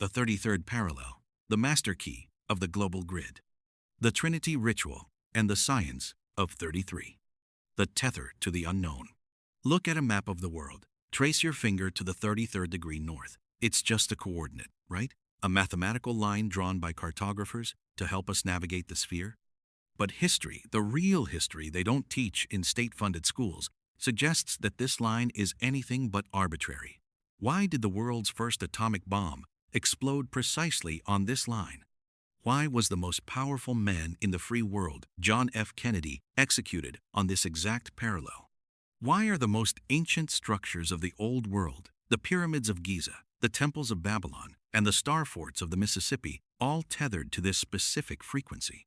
The 33rd parallel, the master key of the global grid. The Trinity ritual and the science of 33. The tether to the unknown. Look at a map of the world. Trace your finger to the 33rd degree north. It's just a coordinate, right? A mathematical line drawn by cartographers to help us navigate the sphere. But history, the real history they don't teach in state-funded schools, suggests that this line is anything but arbitrary. Why did the world's first atomic bomb explode precisely on this line? Why was the most powerful man in the free world, John F. Kennedy, executed on this exact parallel? Why are the most ancient structures of the old world, the pyramids of Giza, the temples of Babylon, and the star forts of the Mississippi, all tethered to this specific frequency?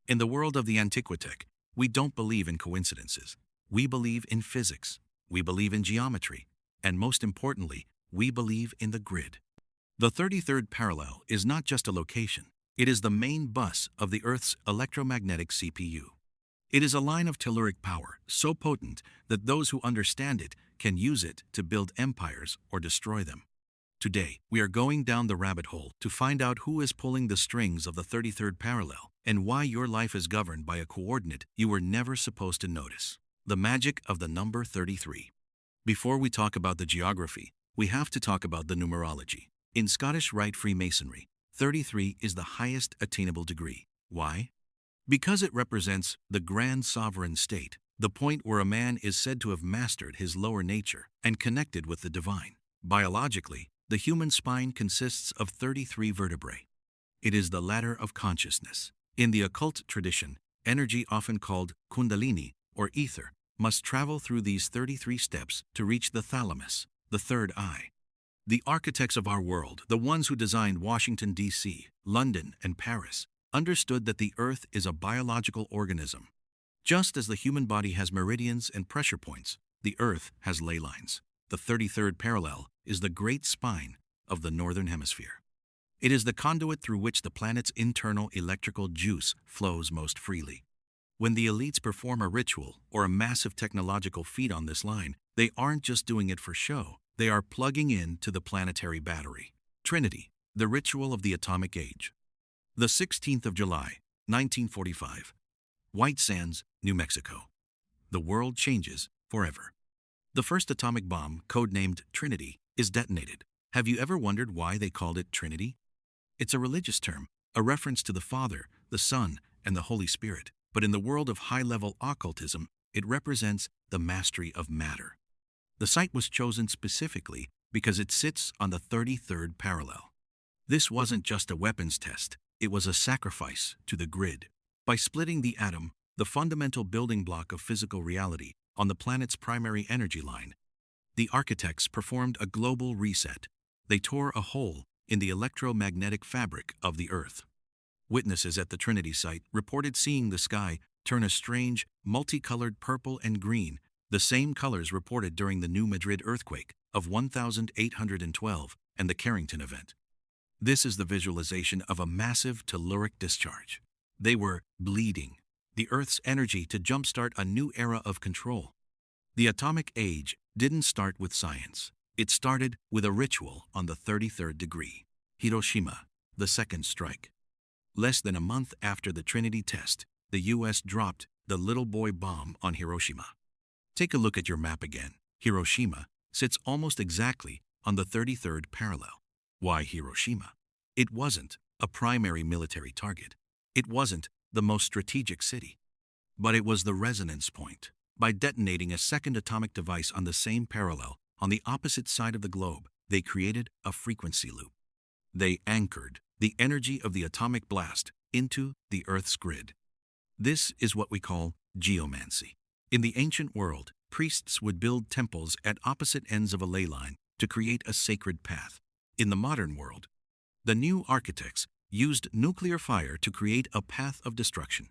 In the world of the Antiquitech, we don't believe in coincidences. We believe in physics. We believe in geometry. And most importantly, we believe in the grid. The 33rd parallel is not just a location. It is the main bus of the Earth's electromagnetic CPU. It is a line of telluric power so potent that those who understand it can use it to build empires or destroy them. Today, we are going down the rabbit hole to find out who is pulling the strings of the 33rd parallel and why your life is governed by a coordinate you were never supposed to notice. The magic of the number 33. Before we talk about the geography, we have to talk about the numerology. In Scottish Rite Freemasonry, 33 is the highest attainable degree. Why? Because it represents the grand sovereign state, the point where a man is said to have mastered his lower nature and connected with the divine. Biologically, the human spine consists of 33 vertebrae. It is the ladder of consciousness. In the occult tradition, energy often called kundalini or ether must travel through these 33 steps to reach the thalamus, the third eye. The architects of our world, the ones who designed Washington, D.C., London, and Paris, understood that the Earth is a biological organism. Just as the human body has meridians and pressure points, the Earth has ley lines. The 33rd parallel is the great spine of the northern hemisphere. It is the conduit through which the planet's internal electrical juice flows most freely. When the elites perform a ritual or a massive technological feat on this line, they aren't just doing it for show. They are plugging in to the planetary battery. Trinity, the ritual of the atomic age. The 16th of July, 1945. White Sands, New Mexico. The world changes forever. The first atomic bomb, codenamed Trinity, is detonated. Have you ever wondered why they called it Trinity? It's a religious term, a reference to the Father, the Son, and the Holy Spirit. But in the world of high-level occultism, it represents the mastery of matter. The site was chosen specifically because it sits on the 33rd parallel. This wasn't just a weapons test, it was a sacrifice to the grid. By splitting the atom, the fundamental building block of physical reality, on the planet's primary energy line, the architects performed a global reset. They tore a hole in the electromagnetic fabric of the Earth. Witnesses at the Trinity site reported seeing the sky turn a strange, multicolored purple and green, the same colors reported during the New Madrid earthquake of 1812 and the Carrington event. This is the visualization of a massive telluric discharge. They were bleeding the Earth's energy to jumpstart a new era of control. The atomic age didn't start with science. It started with a ritual on the 33rd degree. Hiroshima, the second strike. Less than a month after the Trinity test, the U.S. dropped the little boy bomb on Hiroshima. Take a look at your map again. Hiroshima sits almost exactly on the 33rd parallel. Why Hiroshima? It wasn't a primary military target. It wasn't the most strategic city. But it was the resonance point. By detonating a second atomic device on the same parallel, on the opposite side of the globe, they created a frequency loop. They anchored the energy of the atomic blast into the Earth's grid. This is what we call geomancy. In the ancient world, priests would build temples at opposite ends of a ley line to create a sacred path. In the modern world, the new architects used nuclear fire to create a path of destruction.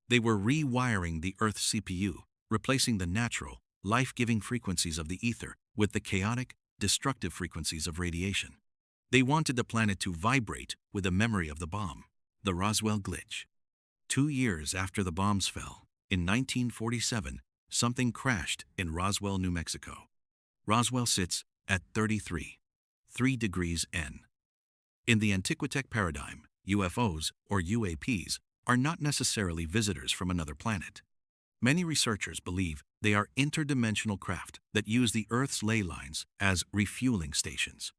They were rewiring the Earth's CPU, replacing the natural, life-giving frequencies of the ether with the chaotic, destructive frequencies of radiation. They wanted the planet to vibrate with the memory of the bomb, the Roswell glitch. 2 years after the bombs fell, in 1947, something crashed in Roswell, New Mexico. Roswell sits at 33, 3 degrees N. In the Antiquitech paradigm, UFOs, or UAPs, are not necessarily visitors from another planet. Many researchers believe they are interdimensional craft that use the Earth's ley lines as refueling stations.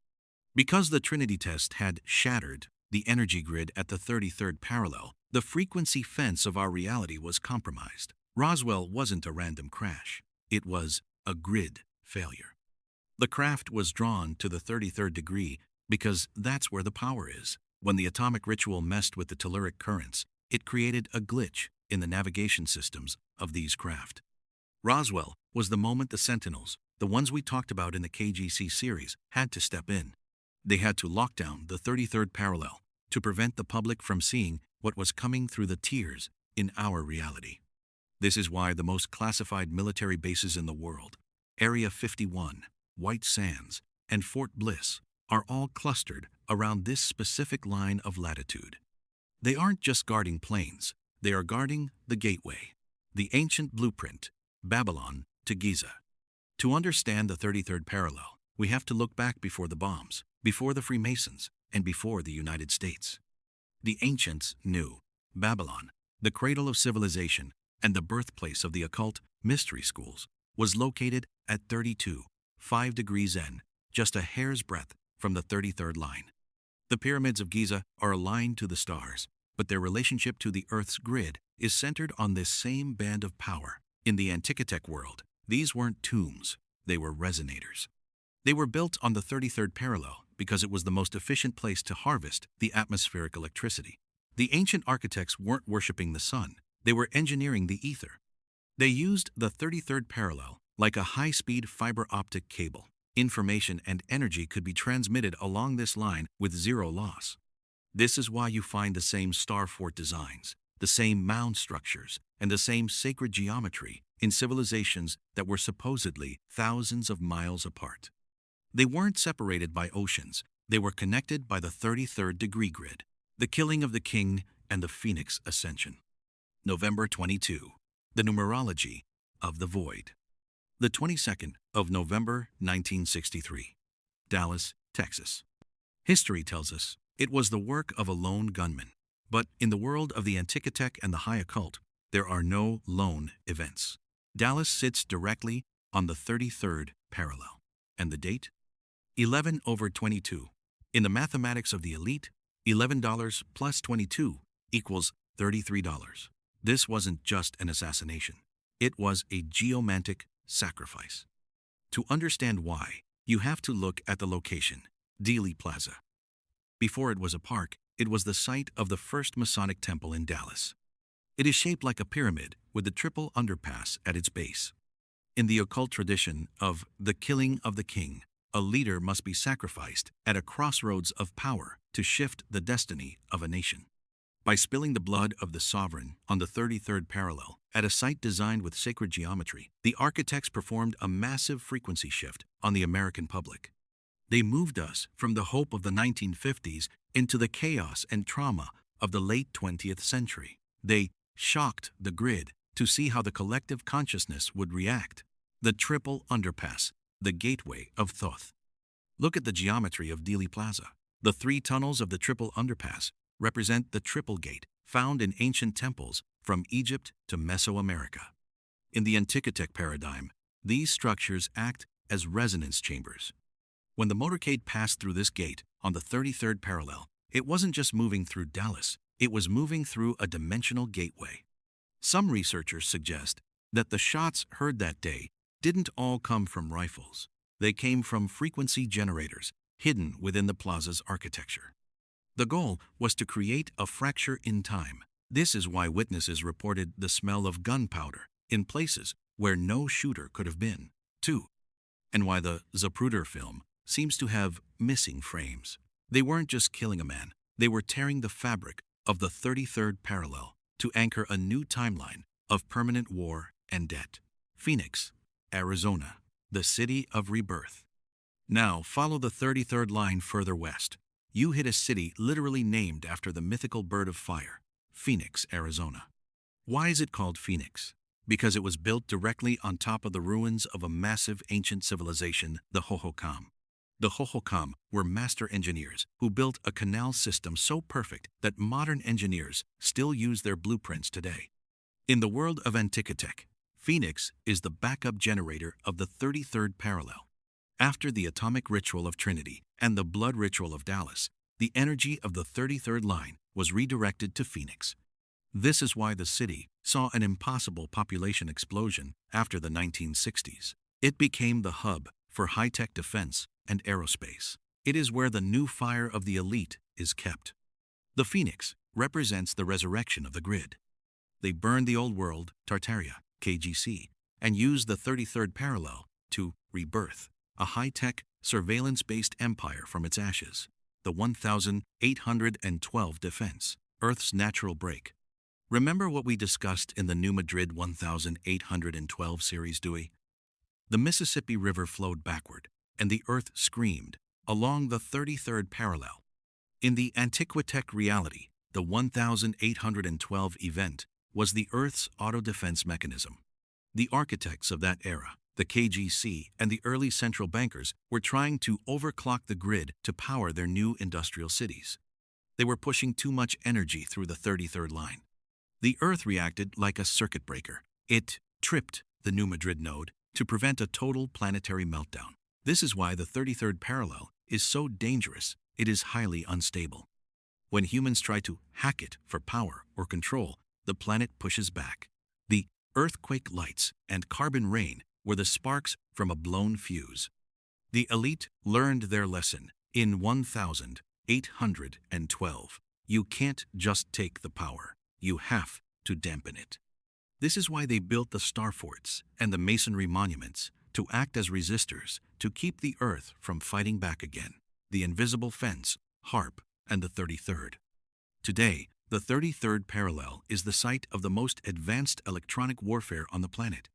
Because the Trinity test had shattered the energy grid at the 33rd parallel, the frequency fence of our reality was compromised. Roswell wasn't a random crash. It was a grid failure. The craft was drawn to the 33rd degree because that's where the power is. When the atomic ritual messed with the telluric currents, it created a glitch in the navigation systems of these craft. Roswell was the moment the Sentinels, the ones we talked about in the KGC series, had to step in. They had to lock down the 33rd parallel to prevent the public from seeing what was coming through the tiers in our reality. This is why the most classified military bases in the world, Area 51, White Sands, and Fort Bliss, are all clustered around this specific line of latitude. They aren't just guarding planes, they are guarding the gateway, the ancient blueprint, Babylon to Giza. To understand the 33rd parallel, we have to look back before the bombs, before the Freemasons, and before the United States. The ancients knew Babylon, the cradle of civilization and the birthplace of the occult mystery schools, was located at 32.5 degrees N, just a hair's breadth from the 33rd line. The pyramids of Giza are aligned to the stars, but their relationship to the Earth's grid is centered on this same band of power. In the Antiquitech world, these weren't tombs, they were resonators. They were built on the 33rd parallel because it was the most efficient place to harvest the atmospheric electricity. The ancient architects weren't worshipping the sun, they were engineering the ether. They used the 33rd parallel like a high-speed fiber optic cable. Information and energy could be transmitted along this line with zero loss. This is why you find the same star fort designs, the same mound structures, and the same sacred geometry in civilizations that were supposedly thousands of miles apart. They weren't separated by oceans, they were connected by the 33rd degree grid, the killing of the king and the Phoenix ascension. November 22, the numerology of the void. The 22nd of November 1963, Dallas, Texas. History tells us it was the work of a lone gunman. But in the world of the Antiquitech and the high occult, there are no lone events. Dallas sits directly on the 33rd parallel. And the date? 11/22. In the mathematics of the elite, $11 plus 22 equals $33. This wasn't just an assassination. It was a geomantic sacrifice. To understand why, you have to look at the location, Dealey Plaza. Before it was a park, it was the site of the first Masonic temple in Dallas. It is shaped like a pyramid with the triple underpass at its base. In the occult tradition of the killing of the king, a leader must be sacrificed at a crossroads of power to shift the destiny of a nation. By spilling the blood of the sovereign on the 33rd parallel at a site designed with sacred geometry, the architects performed a massive frequency shift on the American public. They moved us from the hope of the 1950s into the chaos and trauma of the late 20th century. They shocked the grid to see how the collective consciousness would react. The triple underpass, the gateway of Thoth. Look at the geometry of Dealey Plaza. The three tunnels of the triple underpass represent the triple gate found in ancient temples from Egypt to Mesoamerica. In the Antiquitech paradigm, these structures act as resonance chambers. When the motorcade passed through this gate on the 33rd parallel, it wasn't just moving through Dallas, it was moving through a dimensional gateway. Some researchers suggest that the shots heard that day didn't all come from rifles. They came from frequency generators hidden within the plaza's architecture. The goal was to create a fracture in time. This is why witnesses reported the smell of gunpowder in places where no shooter could have been, too, and why the Zapruder film seems to have missing frames. They weren't just killing a man, they were tearing the fabric of the 33rd parallel to anchor a new timeline of permanent war and debt. Phoenix, Arizona, the city of rebirth. Now follow the 33rd line further west. You hit a city literally named after the mythical bird of fire, Phoenix, Arizona. Why is it called Phoenix? Because it was built directly on top of the ruins of a massive ancient civilization, the Hohokam. The Hohokam were master engineers who built a canal system so perfect that modern engineers still use their blueprints today. In the world of Antiquitech, Phoenix is the backup generator of the 33rd parallel. After the atomic ritual of Trinity and the blood ritual of Dallas, the energy of the 33rd line was redirected to Phoenix. This is why the city saw an impossible population explosion after the 1960s. It became the hub for high-tech defense and aerospace. It is where the new fire of the elite is kept. The Phoenix represents the resurrection of the grid. They burned the old world, Tartaria, KGC, and used the 33rd parallel to rebirth a high-tech, surveillance-based empire from its ashes. The 1812 defense, Earth's natural break. Remember what we discussed in the New Madrid 1812 series, Dewey? The Mississippi River flowed backward, and the Earth screamed along the 33rd parallel. In the Antiquitech reality, the 1812 event was the Earth's auto-defense mechanism. The architects of that era, the KGC and the early central bankers, were trying to overclock the grid to power their new industrial cities. They were pushing too much energy through the 33rd line. The Earth reacted like a circuit breaker. It tripped the New Madrid node to prevent a total planetary meltdown. This is why the 33rd parallel is so dangerous. It is highly unstable. When humans try to hack it for power or control, the planet pushes back. The earthquake lights and carbon rain were the sparks from a blown fuse. The elite learned their lesson in 1812. You can't just take the power. You have to dampen it. This is why they built the star forts and the masonry monuments to act as resistors to keep the Earth from fighting back again. The invisible fence, HARP, and the 33rd. Today, the 33rd parallel is the site of the most advanced electronic warfare on the planet.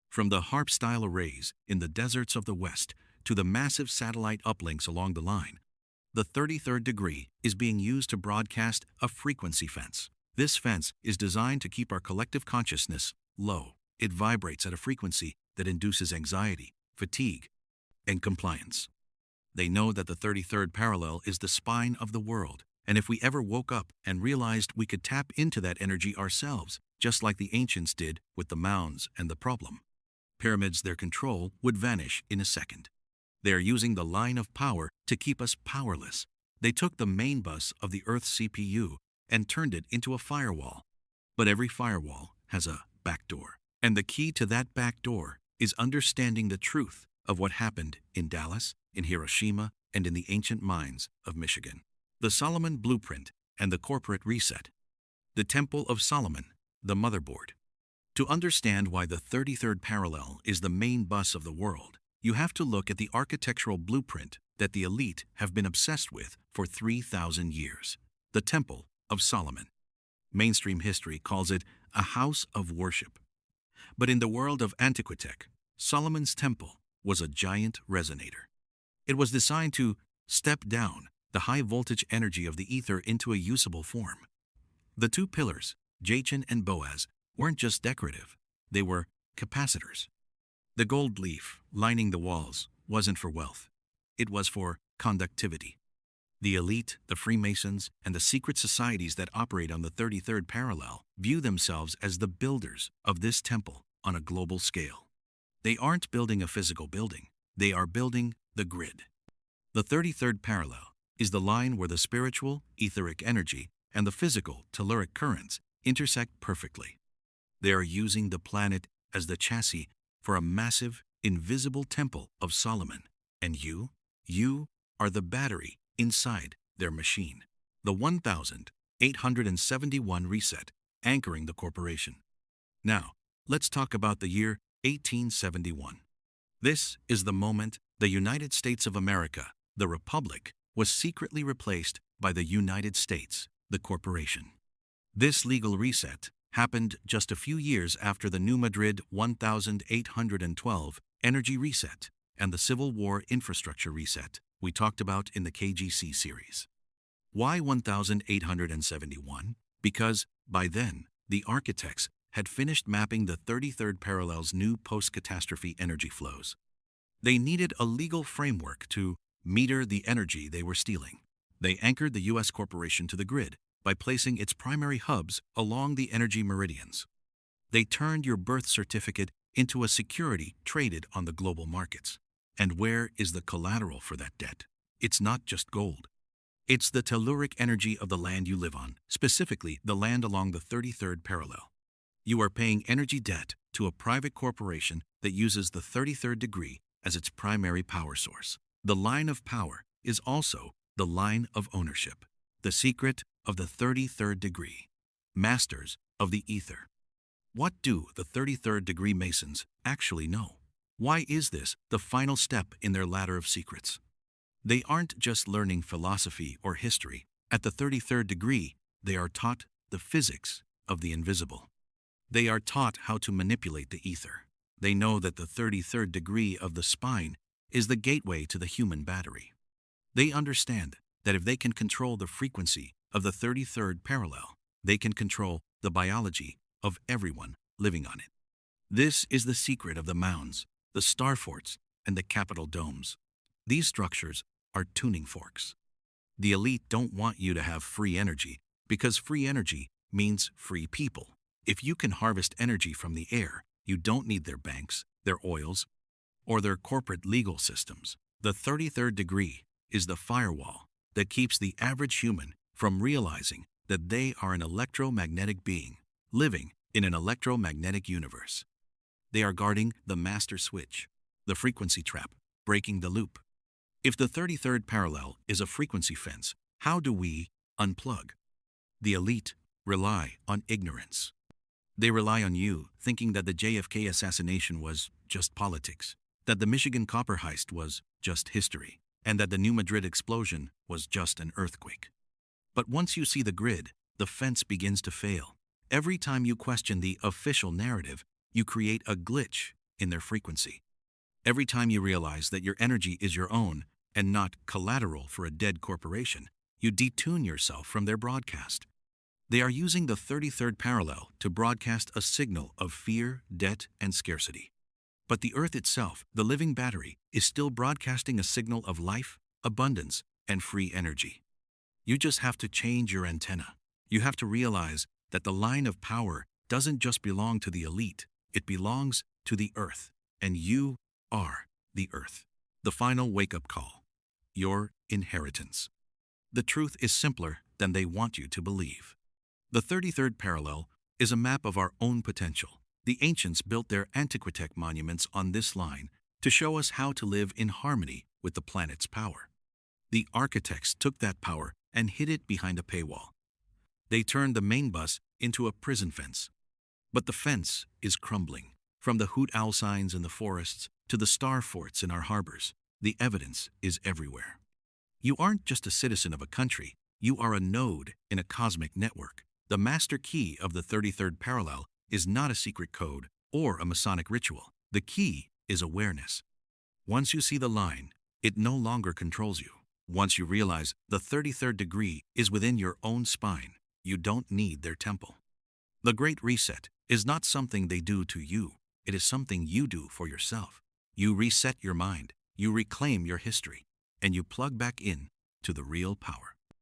From the HARP-style arrays in the deserts of the West to the massive satellite uplinks along the line, the 33rd degree is being used to broadcast a frequency fence. This fence is designed to keep our collective consciousness low. It vibrates at a frequency that induces anxiety, fatigue, and compliance. They know that the 33rd parallel is the spine of the world, and if we ever woke up and realized we could tap into that energy ourselves, just like the ancients did with the mounds and the problem, pyramids, their control would vanish in a second. They are using the line of power to keep us powerless. They took the main bus of the Earth's CPU and turned it into a firewall. But every firewall has a back door. And the key to that back door is understanding the truth of what happened in Dallas, in Hiroshima, and in the ancient mines of Michigan. The Solomon Blueprint and the Corporate Reset. The Temple of Solomon, the motherboard. To understand why the 33rd parallel is the main bus of the world, you have to look at the architectural blueprint that the elite have been obsessed with for 3,000 years. The Temple of Solomon. Mainstream history calls it a house of worship. But in the world of Antiquitech, Solomon's temple was a giant resonator. It was designed to step down the high-voltage energy of the ether into a usable form. The two pillars, Jachin and Boaz, weren't just decorative, they were capacitors. The gold leaf lining the walls wasn't for wealth, it was for conductivity. The elite, the Freemasons, and the secret societies that operate on the 33rd parallel view themselves as the builders of this temple on a global scale. They aren't building a physical building, they are building the grid. The 33rd parallel is the line where the spiritual, etheric energy and the physical, telluric currents intersect perfectly. They are using the planet as the chassis for a massive, invisible temple of Solomon. And you are the battery inside their machine. The 1871 reset, anchoring the corporation. Now, let's talk about the year 1871. This is the moment the United States of America, the Republic, was secretly replaced by the United States, the corporation. This legal reset happened just a few years after the New Madrid 1812 energy reset and the Civil War infrastructure reset we talked about in the KGC series. Why 1871? Because by then, the architects had finished mapping the 33rd parallel's new post-catastrophe energy flows. They needed a legal framework to meter the energy they were stealing. They anchored the U.S. corporation to the grid by placing its primary hubs along the energy meridians. They turned your birth certificate into a security traded on the global markets. And where is the collateral for that debt? It's not just gold. It's the telluric energy of the land you live on, specifically the land along the 33rd parallel. You are paying energy debt to a private corporation that uses the 33rd degree as its primary power source. The line of power is also the line of ownership, the secret of the 33rd degree, masters of the ether. What do the 33rd degree Masons actually know? Why is this the final step in their ladder of secrets? They aren't just learning philosophy or history. At the 33rd degree, they are taught the physics of the invisible. They are taught how to manipulate the ether. They know that the 33rd degree of the spine is the gateway to the human battery. They understand that if they can control the frequency of the 33rd parallel, they can control the biology of everyone living on it. This is the secret of the mounds, the star forts, and the capitol domes. These structures are tuning forks. The elite don't want you to have free energy because free energy means free people. If you can harvest energy from the air, you don't need their banks, their oils, or their corporate legal systems. The 33rd degree is the firewall that keeps the average human from realizing that they are an electromagnetic being living in an electromagnetic universe. They are guarding the master switch, the frequency trap, breaking the loop. If the 33rd parallel is a frequency fence, how do we unplug? The elite rely on ignorance. They rely on you thinking that the JFK assassination was just politics, that the Michigan copper heist was just history, and that the New Madrid explosion was just an earthquake. But once you see the grid, the fence begins to fail. Every time you question the official narrative, you create a glitch in their frequency. Every time you realize that your energy is your own and not collateral for a dead corporation, you detune yourself from their broadcast. They are using the 33rd parallel to broadcast a signal of fear, debt, and scarcity. But the Earth itself, the living battery, is still broadcasting a signal of life, abundance, and free energy. You just have to change your antenna. You have to realize that the line of power doesn't just belong to the elite, it belongs to the Earth, and you are the Earth. The final wake-up call. Your inheritance. The truth is simpler than they want you to believe. The 33rd parallel is a map of our own potential. The ancients built their Antiquitech monuments on this line to show us how to live in harmony with the planet's power. The architects took that power and hid it behind a paywall. They turned the main bus into a prison fence. But the fence is crumbling. From the hoot owl signs in the forests to the star forts in our harbors, the evidence is everywhere. You aren't just a citizen of a country, you are a node in a cosmic network. The master key of the 33rd parallel is not a secret code or a Masonic ritual. The key is awareness. Once you see the line, it no longer controls you. Once you realize the 33rd degree is within your own spine, you don't need their temple. The Great Reset is not something they do to you. It is something you do for yourself. You reset your mind, you reclaim your history, and you plug back in to the real power.